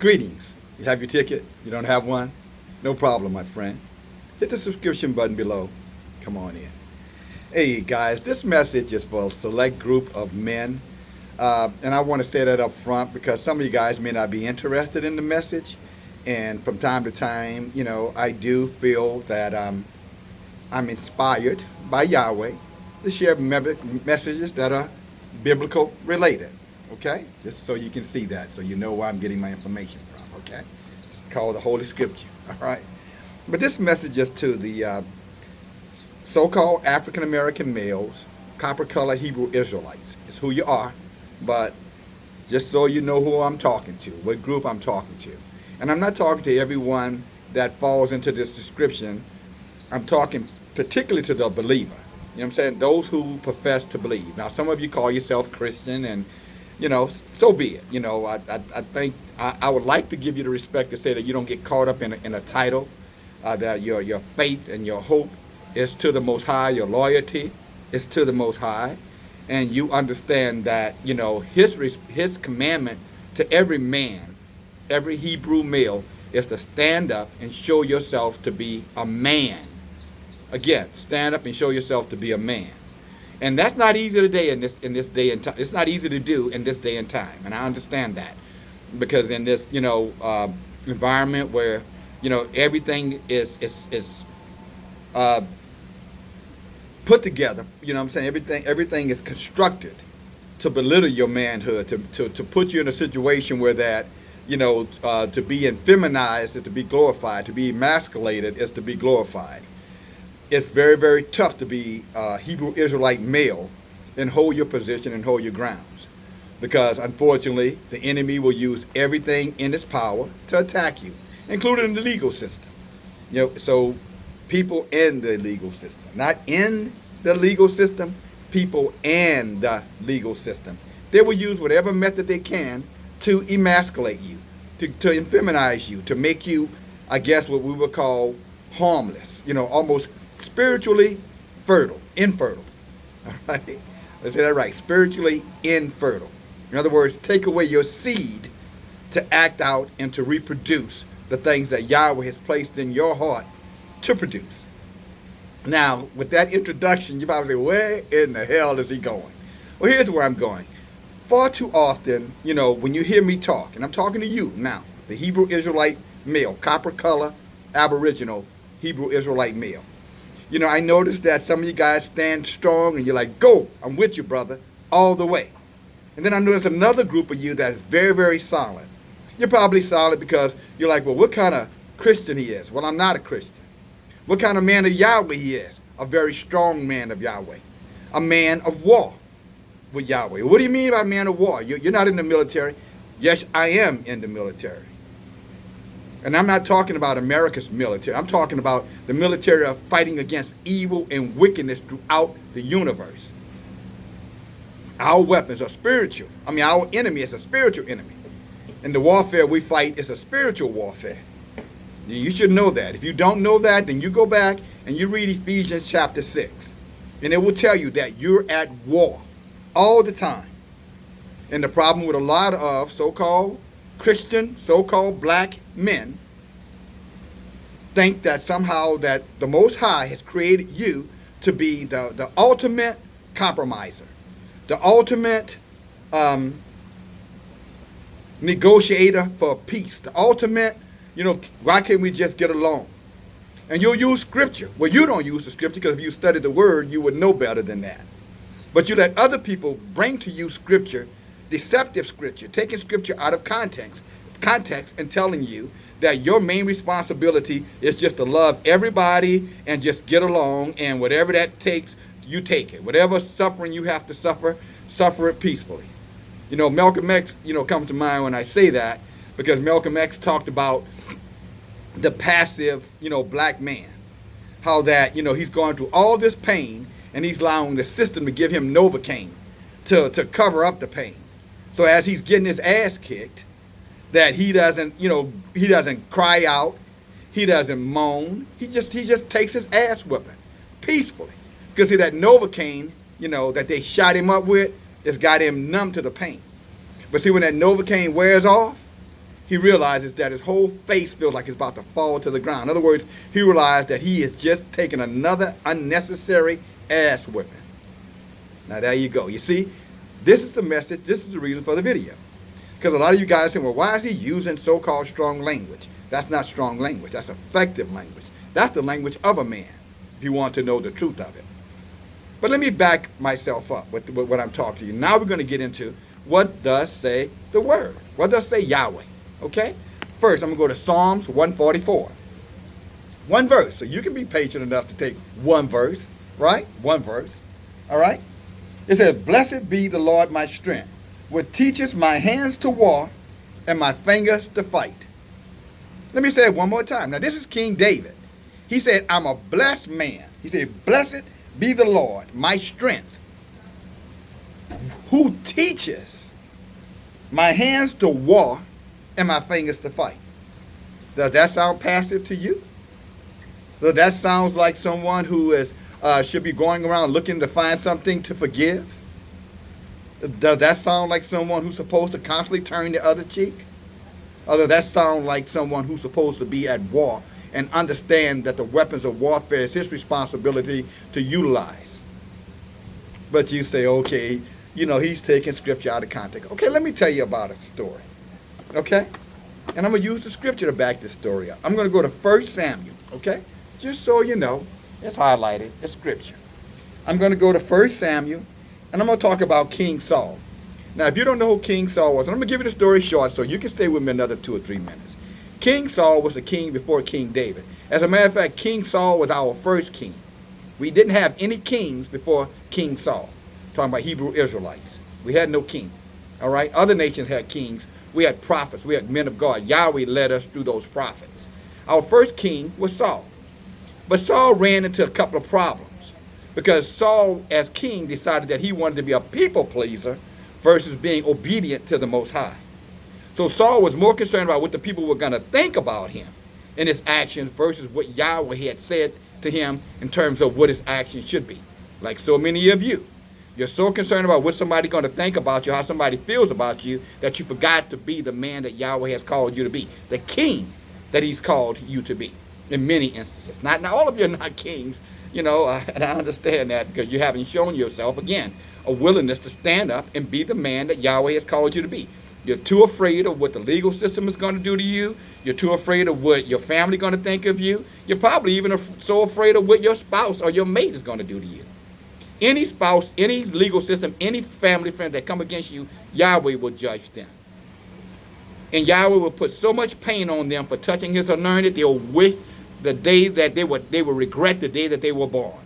Greetings. You have your ticket? You don't have one? No problem, my friend. Hit the subscription button below. Come on in. Hey guys, this message is for a select group of men. And I want to say that up front because some of you guys may not be interested in the message. And from time to time, I do feel that I'm inspired by Yahweh to share messages that are biblical related. Okay? Just so you can see that, so you know where I'm getting my information from. Okay? It's called the Holy Scripture. All right? But this message is to the so-called African American males, copper color Hebrew Israelites. It's who you are, but just so you know who I'm talking to, what group I'm talking to. And I'm not talking to everyone that falls into this description. I'm talking particularly to the believer. You know what I'm saying? Those who profess to believe. Now, some of you call yourself Christian, and so be it. I think I would like to give you the respect to say that you don't get caught up in a title, that your faith and your hope is to the Most High, your loyalty is to the Most High, and you understand that, His commandment to every man, every Hebrew male, is to stand up and show yourself to be a man. Again, stand up and show yourself to be a man. And that's not easy today in this day and time. It's not easy to do in this day and time, and I understand that, because in this environment where everything is put together, everything is constructed to belittle your manhood, to put you in a situation where that to be effeminized is to be glorified, to be emasculated is to be glorified. It's very, very tough to be a Hebrew Israelite male and hold your position and hold your grounds. Because, unfortunately, the enemy will use everything in its power to attack you, including the legal system. So people in the legal system. Not in the legal system, people in the legal system. They will use whatever method they can to emasculate you, to effeminize you, to make you, I guess, what we would call harmless, almost spiritually infertile. All right? Let's say that right. Spiritually infertile. In other words, take away your seed to act out and to reproduce the things that Yahweh has placed in your heart to produce. Now, with that introduction, you probably say, where in the hell is he going? Well, here's where I'm going. Far too often, when you hear me talk, and I'm talking to you now, the Hebrew Israelite male, copper color, aboriginal Hebrew Israelite male. I noticed that some of you guys stand strong and you're like, go, I'm with you, brother, all the way. And then I noticed another group of you that is very, very solid. You're probably solid because you're like, well, what kind of Christian he is? Well, I'm not a Christian. What kind of man of Yahweh he is? A very strong man of Yahweh. A man of war with Yahweh. What do you mean by man of war? You're not in the military. Yes, I am in the military. And I'm not talking about America's military. I'm talking about the military of fighting against evil and wickedness throughout the universe. Our weapons are spiritual. Our enemy is a spiritual enemy. And the warfare we fight is a spiritual warfare. You should know that. If you don't know that, then you go back and you read Ephesians chapter 6. And it will tell you that you're at war all the time. And the problem with a lot of so-called Christian, so-called black men think that somehow that the Most High has created you to be the ultimate compromiser, the ultimate negotiator for peace, the ultimate, why can't we just get along? And you'll use scripture. Well, you don't use the scripture because if you studied the word, you would know better than that. But you let other people bring to you scripture, deceptive scripture, taking scripture out of context and telling you that your main responsibility is just to love everybody and just get along, and whatever that takes, you take it. Whatever suffering you have to suffer, suffer it peacefully. Malcolm X, comes to mind when I say that, because Malcolm X talked about the passive, black man. How that, he's going through all this pain and he's allowing the system to give him Novocaine to cover up the pain. So as he's getting his ass kicked, that he doesn't cry out, he doesn't moan, he just takes his ass whipping peacefully. Because see, that Novocaine, that they shot him up with, it's got him numb to the pain. But see, when that Novocaine wears off, he realizes that his whole face feels like it's about to fall to the ground. In other words, he realized that he is just taking another unnecessary ass whipping. Now, there you go. You see, this is the message. This is the reason for the video. Because a lot of you guys say, well, why is he using so-called strong language? That's not strong language. That's effective language. That's the language of a man, if you want to know the truth of it. But let me back myself up with what I'm talking to you. Now we're going to get into what does say the word. What does say Yahweh? Okay? First, I'm going to go to Psalms 144. One verse. So you can be patient enough to take one verse, right? One verse. All right? It says, blessed be the Lord my strength, which teaches my hands to war and my fingers to fight. Let me say it one more time. Now, this is King David. He said, I'm a blessed man. He said, blessed be the Lord, my strength, who teaches my hands to war and my fingers to fight. Does that sound passive to you? Does that sound like someone who is should be going around looking to find something to forgive? Does that sound like someone who's supposed to constantly turn the other cheek? Or does that sound like someone who's supposed to be at war and understand that the weapons of warfare is his responsibility to utilize? But you say, okay, you know, he's taking scripture out of context. Okay, let me tell you about a story. Okay? And I'm going to use the scripture to back this story up. I'm going to go to 1 Samuel, okay? Just so you know, it's highlighted, it's scripture. I'm going to go to 1 Samuel, and I'm going to talk about King Saul. Now, if you don't know who King Saul was, I'm going to give you the story short so you can stay with me another 2 or 3 minutes. King Saul was a king before King David. As a matter of fact, King Saul was our first king. We didn't have any kings before King Saul. Talking about Hebrew Israelites. We had no king. All right? Other nations had kings. We had prophets. We had men of God. Yahweh led us through those prophets. Our first king was Saul. But Saul ran into a couple of problems because Saul, as king, decided that he wanted to be a people pleaser versus being obedient to the Most High. So Saul was more concerned about what the people were going to think about him in his actions versus what Yahweh had said to him in terms of what his actions should be. Like so many of you. You're so concerned about what somebody's going to think about you, how somebody feels about you, that you forgot to be the man that Yahweh has called you to be. The king that he's called you to be in many instances. Not all of you are not kings, you know, and I understand that because you haven't shown yourself, again, a willingness to stand up and be the man that Yahweh has called you to be. You're too afraid of what the legal system is going to do to you. You're too afraid of what your family is going to think of you. You're probably even so afraid of what your spouse or your mate is going to do to you. Any spouse, any legal system, any family friend that come against you, Yahweh will judge them. And Yahweh will put so much pain on them for touching his anointed, they'll wish the day that they will regret the day that they were born.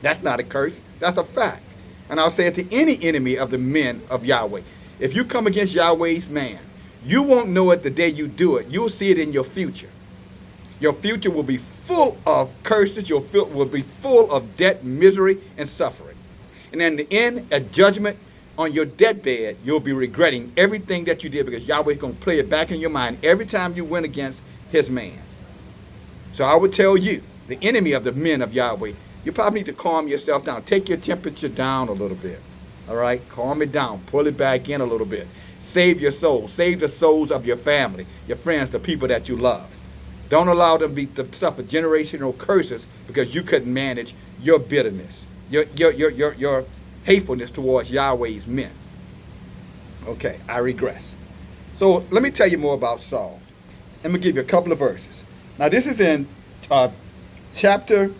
That's not a curse. That's a fact. And I'll say it to any enemy of the men of Yahweh. If you come against Yahweh's man, you won't know it the day you do it. You'll see it in your future. Your future will be full of curses. Your future will be full of debt, misery, and suffering. And in the end, at judgment on your deathbed, you'll be regretting everything that you did because Yahweh's going to play it back in your mind every time you went against his man. So I would tell you, the enemy of the men of Yahweh, you probably need to calm yourself down. Take your temperature down a little bit. All right? Calm it down. Pull it back in a little bit. Save your soul. Save the souls of your family, your friends, the people that you love. Don't allow them to suffer generational curses because you couldn't manage your bitterness, your hatefulness towards Yahweh's men. Okay, I regress. So let me tell you more about Saul. I'm going to give you a couple of verses. Now this is in chapter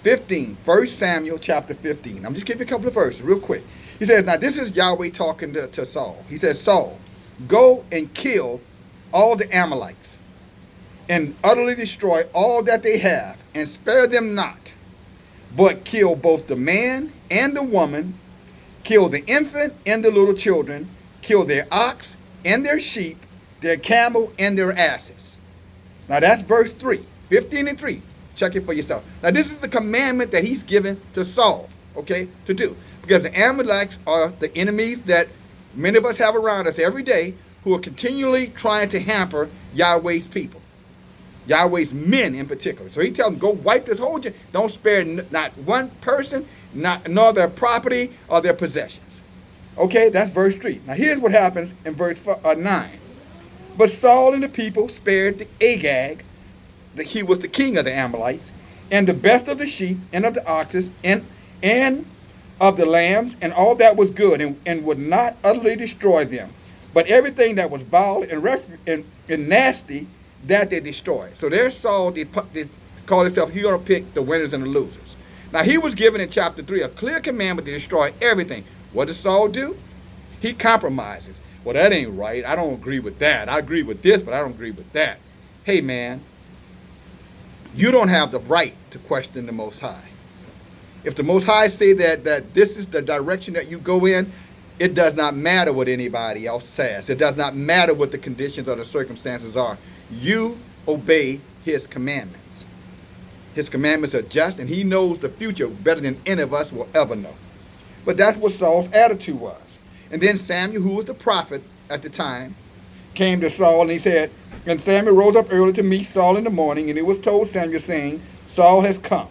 15, 1 Samuel chapter 15. I'm just giving you a couple of verses real quick. He says, now this is Yahweh talking to Saul. He says, Saul, go and kill all the Amalekites and utterly destroy all that they have and spare them not, but kill both the man and the woman, kill the infant and the little children, kill their ox and their sheep, their camel and their asses. Now that's verse 3, 15 and 3. Check it for yourself. Now this is the commandment that he's given to Saul, okay, to do. Because the Amalekites are the enemies that many of us have around us every day who are continually trying to hamper Yahweh's people. Yahweh's men in particular. So he tells them, go wipe this whole, don't spare not one person, nor their property or their possessions. Okay, that's verse 3. Now here's what happens in verse 9. But Saul and the people spared the Agag, that he was the king of the Amalekites, and the best of the sheep and of the oxen and of the lambs and all that was good, and would not utterly destroy them. But everything that was vile and nasty, that they destroyed. So there's Saul, they call himself, he's going to pick the winners and the losers. Now he was given in chapter 3 a clear commandment to destroy everything. What does Saul do? He compromises. Well, that ain't right. I don't agree with that. I agree with this, but I don't agree with that. Hey, man, you don't have the right to question the Most High. If the Most High say that this is the direction that you go in, it does not matter what anybody else says. It does not matter what the conditions or the circumstances are. You obey his commandments. His commandments are just, and he knows the future better than any of us will ever know. But that's what Saul's attitude was. And then Samuel, who was the prophet at the time, came to Saul, and he said, and Samuel rose up early to meet Saul in the morning, and it was told Samuel, saying, Saul has come.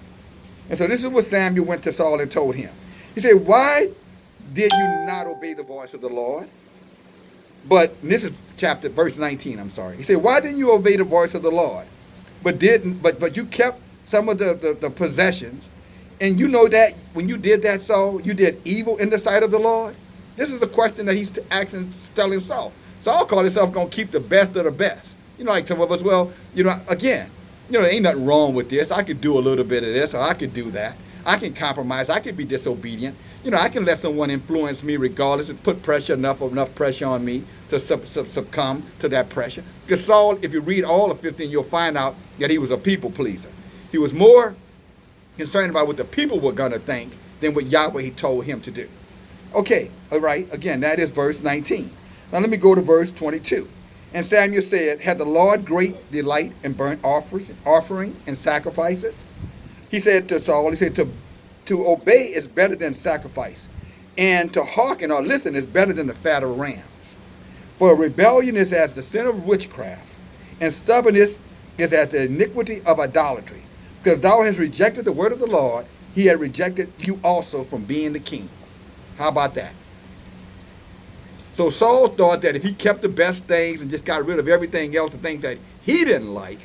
And so this is what Samuel went to Saul and told him. He said, why did you not obey the voice of the Lord? But this is verse 19, I'm sorry. He said, why didn't you obey the voice of the Lord? But you kept some of the possessions. And you know that when you did that, Saul, you did evil in the sight of the Lord? This is a question that he's asking, telling Saul. Saul called himself going to keep the best of the best. You know, like some of us, well, again, there ain't nothing wrong with this. I could do a little bit of this, or I could do that. I can compromise. I could be disobedient. I can let someone influence me regardless and put enough pressure on me to succumb to that pressure. Because Saul, if you read all of 15, you'll find out that he was a people pleaser. He was more concerned about what the people were going to think than what Yahweh told him to do. Okay, all right, again, that is verse 19. Now let me go to verse 22. And Samuel said, had the Lord great delight in burnt offering and sacrifices? He said to Saul, he said, to obey is better than sacrifice, and to hearken or listen is better than the fat of rams. For rebellion is as the sin of witchcraft, and stubbornness is as the iniquity of idolatry. Because thou hast rejected the word of the Lord, he had rejected you also from being the king. How about that? So Saul thought that if he kept the best things and just got rid of everything else, the things that he didn't like,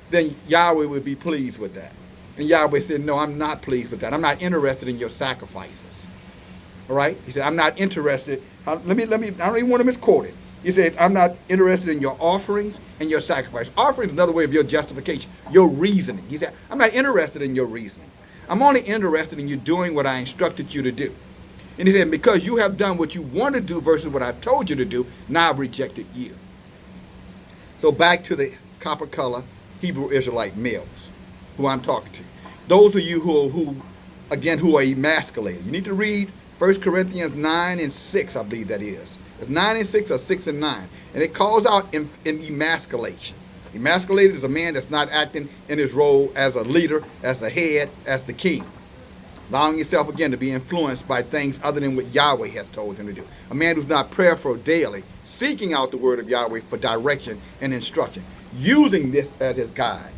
then Yahweh would be pleased with that. And Yahweh said, no, I'm not pleased with that. I'm not interested in your sacrifices. All right? He said, I'm not interested. I don't even want to misquote it. He said, I'm not interested in your offerings and your sacrifice. Offering is another way of your justification, your reasoning. He said, I'm not interested in your reasoning. I'm only interested in you doing what I instructed you to do. And he said, because you have done what you want to do versus what I told you to do, now I've rejected you. So back to the copper color Hebrew Israelite males who I'm talking to. Those of you who are emasculated. You need to read 1 Corinthians 9 and 6, I believe that is. It's 9 and 6 or 6 and 9. And it calls out in emasculation. Emasculated is a man that's not acting in his role as a leader, as a head, as the king. Allowing yourself, again, to be influenced by things other than what Yahweh has told him to do. A man who's not prayerful daily, seeking out the word of Yahweh for direction and instruction, using this as his guide.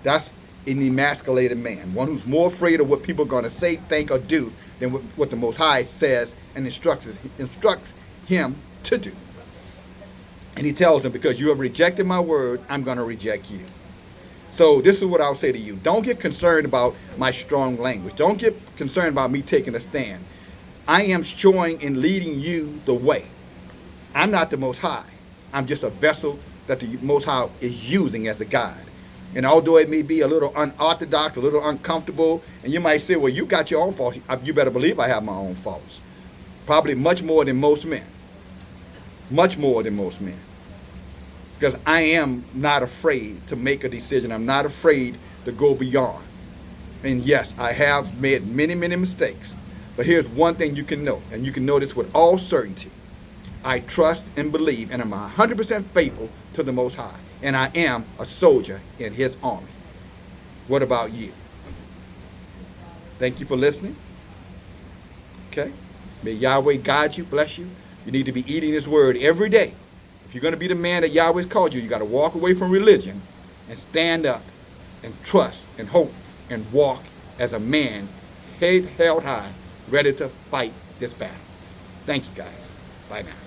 That's an emasculated man, one who's more afraid of what people are going to say, think, or do than what the Most High says and instructs him to do. And he tells him, because you have rejected my word, I'm going to reject you. So this is what I'll say to you. Don't get concerned about my strong language. Don't get concerned about me taking a stand. I am showing and leading you the way. I'm not the Most High. I'm just a vessel that the Most High is using as a guide. And although it may be a little unorthodox, a little uncomfortable, and you might say, well, you got your own faults. You better believe I have my own faults. Probably much more than most men. Much more than most men. Because I am not afraid to make a decision. I'm not afraid to go beyond. And yes, I have made many, many mistakes. But here's one thing you can know, and you can know this with all certainty. I trust and believe, and I'm 100% faithful to the Most High. And I am a soldier in his army. What about you? Thank you for listening. Okay? May Yahweh guide you, bless you. You need to be eating his word every day. If you're going to be the man that Yahweh's called you, you got to walk away from religion and stand up and trust and hope and walk as a man, head held high, ready to fight this battle. Thank you, guys. Bye now.